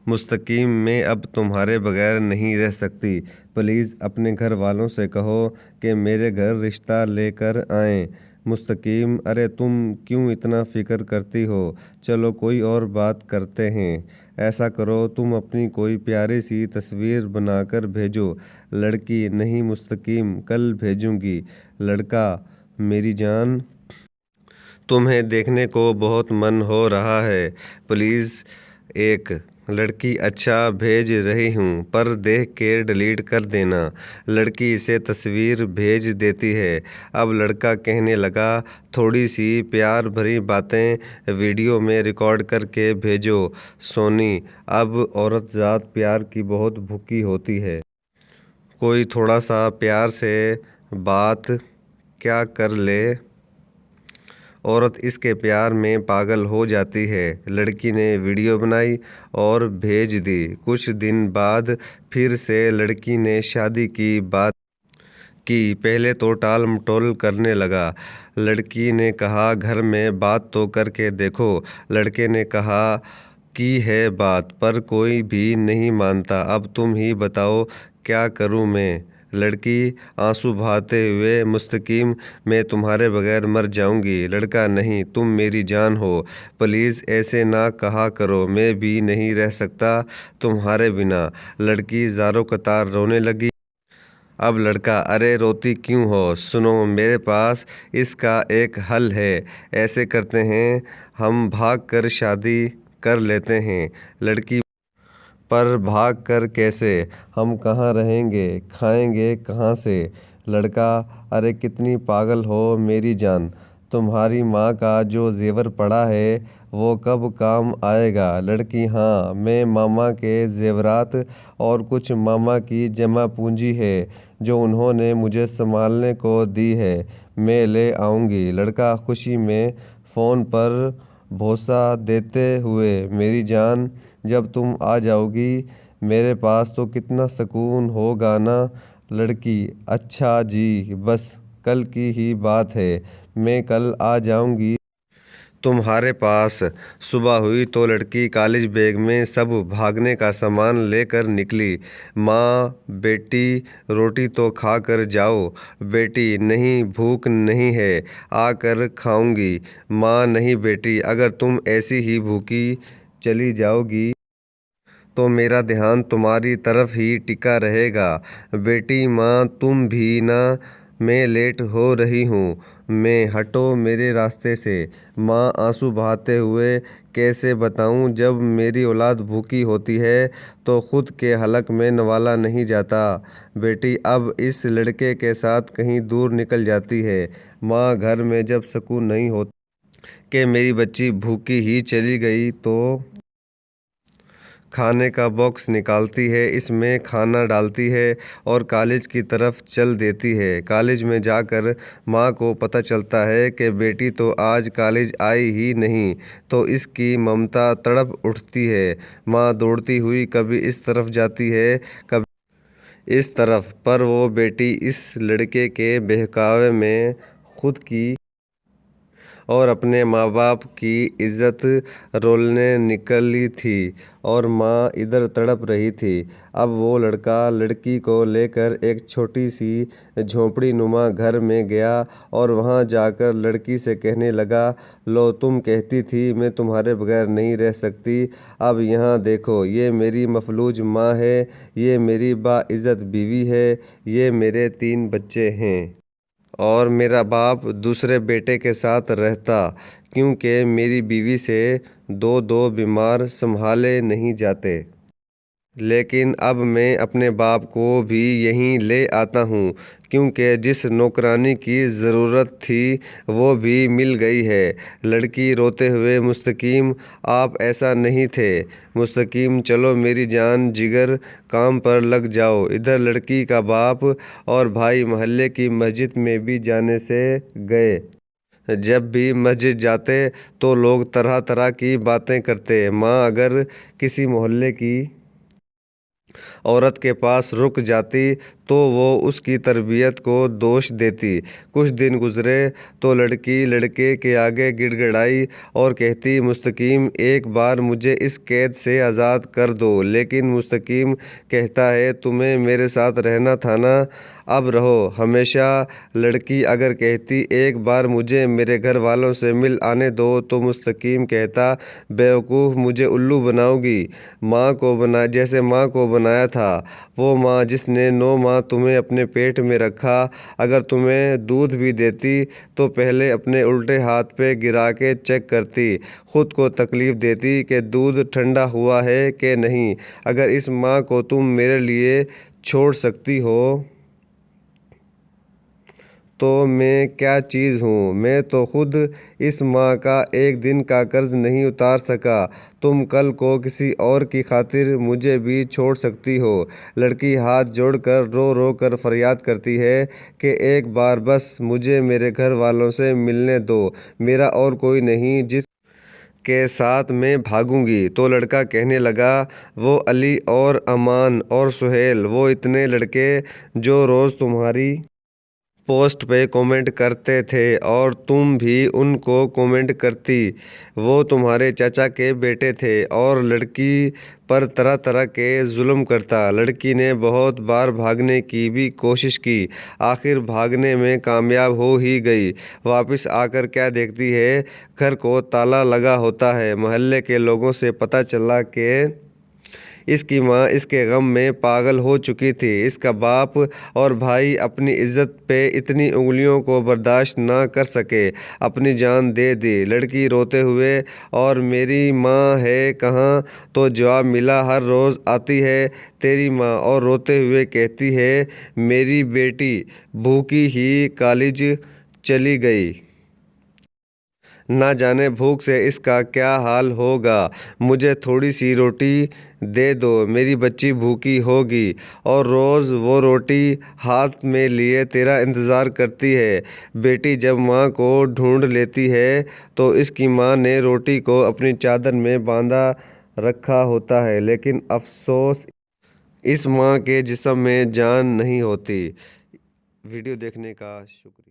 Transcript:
मुस्तकीम मैं अब तुम्हारे बगैर नहीं रह सकती। प्लीज़ अपने घर वालों से कहो कि मेरे घर रिश्ता लेकर आएं। मुस्तकीम अरे तुम क्यों इतना फ़िक्र करती हो? चलो कोई और बात करते हैं। ऐसा करो तुम अपनी कोई प्यारी सी तस्वीर बनाकर भेजो। लड़की नहीं मुस्तकीम कल भेजूंगी। लड़का मेरी जान तुम्हें देखने को बहुत मन हो रहा है। प्लीज़ एक लड़की अच्छा भेज रही हूँ पर देख के डिलीट कर देना। लड़की इसे तस्वीर भेज देती है। अब लड़का कहने लगा थोड़ी सी प्यार भरी बातें वीडियो में रिकॉर्ड करके भेजो। सोनी अब औरत ज़ात प्यार की बहुत भूखी होती है। कोई थोड़ा सा प्यार से बात क्या कर ले, औरत इसके प्यार में पागल हो जाती है। लड़की ने वीडियो बनाई और भेज दी। कुछ दिन बाद फिर से लड़की ने शादी की बात की। पहले तो टाल मटोल करने लगा। लड़की ने कहा घर में बात तो करके देखो। लड़के ने कहा की है बात पर कोई भी नहीं मानता। अब तुम ही बताओ क्या करूं मैं? लड़की आंसू बहाते हुए मुस्तकीम मैं तुम्हारे बगैर मर जाऊंगी। लड़का नहीं तुम मेरी जान हो। प्लीज़ ऐसे ना कहा करो मैं भी नहीं रह सकता तुम्हारे बिना। लड़की ज़ारों कतार रोने लगी। अब लड़का अरे रोती क्यों हो? सुनो मेरे पास इसका एक हल है। ऐसे करते हैं हम भाग कर शादी कर लेते हैं। लड़की पर भाग कर कैसे? हम कहाँ रहेंगे खाएंगे कहाँ से? लड़का अरे कितनी पागल हो मेरी जान। तुम्हारी माँ का जो जेवर पड़ा है वो कब काम आएगा? लड़की हाँ मैं मामा के जेवरात और कुछ मामा की जमा पूंजी है जो उन्होंने मुझे संभालने को दी है मैं ले आऊँगी। लड़का खुशी में फ़ोन पर भरोसा देते हुए मेरी जान जब तुम आ जाओगी मेरे पास तो कितना सुकून होगा ना। लड़की अच्छा जी बस कल की ही बात है मैं कल आ जाऊंगी तुम्हारे पास। सुबह हुई तो लड़की कॉलेज बैग में सब भागने का सामान लेकर निकली। माँ बेटी रोटी तो खा कर जाओ। बेटी नहीं भूख नहीं है आकर खाऊंगी। माँ नहीं बेटी अगर तुम ऐसी ही भूखी चली जाओगी तो मेरा ध्यान तुम्हारी तरफ ही टिका रहेगा। बेटी माँ तुम भी ना मैं लेट हो रही हूँ मैं हटो मेरे रास्ते से। माँ आंसू बहाते हुए कैसे बताऊँ जब मेरी औलाद भूखी होती है तो ख़ुद के हलक में नवाला नहीं जाता। बेटी अब इस लड़के के साथ कहीं दूर निकल जाती है। माँ घर में जब सुकून नहीं होता कि मेरी बच्ची भूखी ही चली गई तो खाने का बॉक्स निकालती है इसमें खाना डालती है और कॉलेज की तरफ चल देती है। कॉलेज में जाकर माँ को पता चलता है कि बेटी तो आज कॉलेज आई ही नहीं तो इसकी ममता तड़प उठती है। माँ दौड़ती हुई कभी इस तरफ जाती है कभी इस तरफ पर वो बेटी इस लड़के के बहकावे में खुद की और अपने माँ बाप की इज्जत रोलने निकली थी और माँ इधर तड़प रही थी। अब वो लड़का लड़की को लेकर एक छोटी सी झोंपड़ी नुमा घर में गया और वहाँ जाकर लड़की से कहने लगा लो तुम कहती थी मैं तुम्हारे बगैर नहीं रह सकती। अब यहाँ देखो ये मेरी मफलूज माँ है ये मेरी बाइज़्ज़त बीवी है ये मेरे 3 बच्चे हैं और मेरा बाप दूसरे बेटे के साथ रहता क्योंकि मेरी बीवी से दो दो बीमार संभाले नहीं जाते। लेकिन अब मैं अपने बाप को भी यहीं ले आता हूँ क्योंकि जिस नौकरानी की ज़रूरत थी वो भी मिल गई है। लड़की रोते हुए मुस्तकीम आप ऐसा नहीं थे। मुस्तकीम चलो मेरी जान जिगर काम पर लग जाओ। इधर लड़की का बाप और भाई मोहल्ले की मस्जिद में भी जाने से गए। जब भी मस्जिद जाते तो लोग तरह तरह की बातें करते। माँ अगर किसी मोहल्ले की औरत के पास रुक जाती तो वो उसकी तरबियत को दोष देती। कुछ दिन गुजरे तो लड़की लड़के के आगे गिड़गिड़ाई और कहती, मुस्तकीम एक बार मुझे इस कैद से आज़ाद कर दो। लेकिन मुस्तकीम कहता है, तुम्हें मेरे साथ रहना था ना, अब रहो हमेशा। लड़की अगर कहती, एक बार मुझे मेरे घर वालों से मिल आने दो, तो मुस्तकीम कहता, बेवकूफ़, मुझे उल्लू बनाओगी? जैसे माँ को बनाया था, वो माँ जिसने 9 माह तुम्हें अपने पेट में रखा। अगर तुम्हें दूध भी देती तो पहले अपने उल्टे हाथ पे गिरा के चेक करती, ख़ुद को तकलीफ़ देती कि दूध ठंडा हुआ है कि नहीं। अगर इस माँ को तुम मेरे लिए छोड़ सकती हो तो मैं क्या चीज़ हूँ। मैं तो खुद इस माँ का एक दिन का कर्ज नहीं उतार सका। तुम कल को किसी और की खातिर मुझे भी छोड़ सकती हो। लड़की हाथ जोड़कर रो रो कर फरियाद करती है कि एक बार बस मुझे मेरे घर वालों से मिलने दो, मेरा और कोई नहीं जिस के साथ मैं भागूंगी। तो लड़का कहने लगा, वो अली और अमान और सुहेल, वो इतने लड़के जो रोज़ तुम्हारी पोस्ट पे कमेंट करते थे और तुम भी उनको कमेंट करती। वो तुम्हारे चाचा के बेटे थे और लड़की पर तरह तरह के जुल्म करता। लड़की ने बहुत बार भागने की भी कोशिश की, आखिर भागने में कामयाब हो ही गई। वापस आकर क्या देखती है, घर को ताला लगा होता है। मोहल्ले के लोगों से पता चला कि इसकी माँ इसके गम में पागल हो चुकी थी। इसका बाप और भाई अपनी इज्जत पे इतनी उंगलियों को बर्दाश्त ना कर सके, अपनी जान दे दी। लड़की रोते हुए, और मेरी माँ है कहाँ? तो जवाब मिला, हर रोज़ आती है तेरी माँ और रोते हुए कहती है, मेरी बेटी भूखी ही कॉलेज चली गई, ना जाने भूख से इसका क्या हाल होगा। मुझे थोड़ी सी रोटी दे दो, मेरी बच्ची भूखी होगी। और रोज़ वो रोटी हाथ में लिए तेरा इंतज़ार करती है। बेटी जब माँ को ढूंढ लेती है तो इसकी माँ ने रोटी को अपनी चादर में बांधा रखा होता है, लेकिन अफसोस इस माँ के जिस्म में जान नहीं होती। वीडियो देखने का शुक्रिया।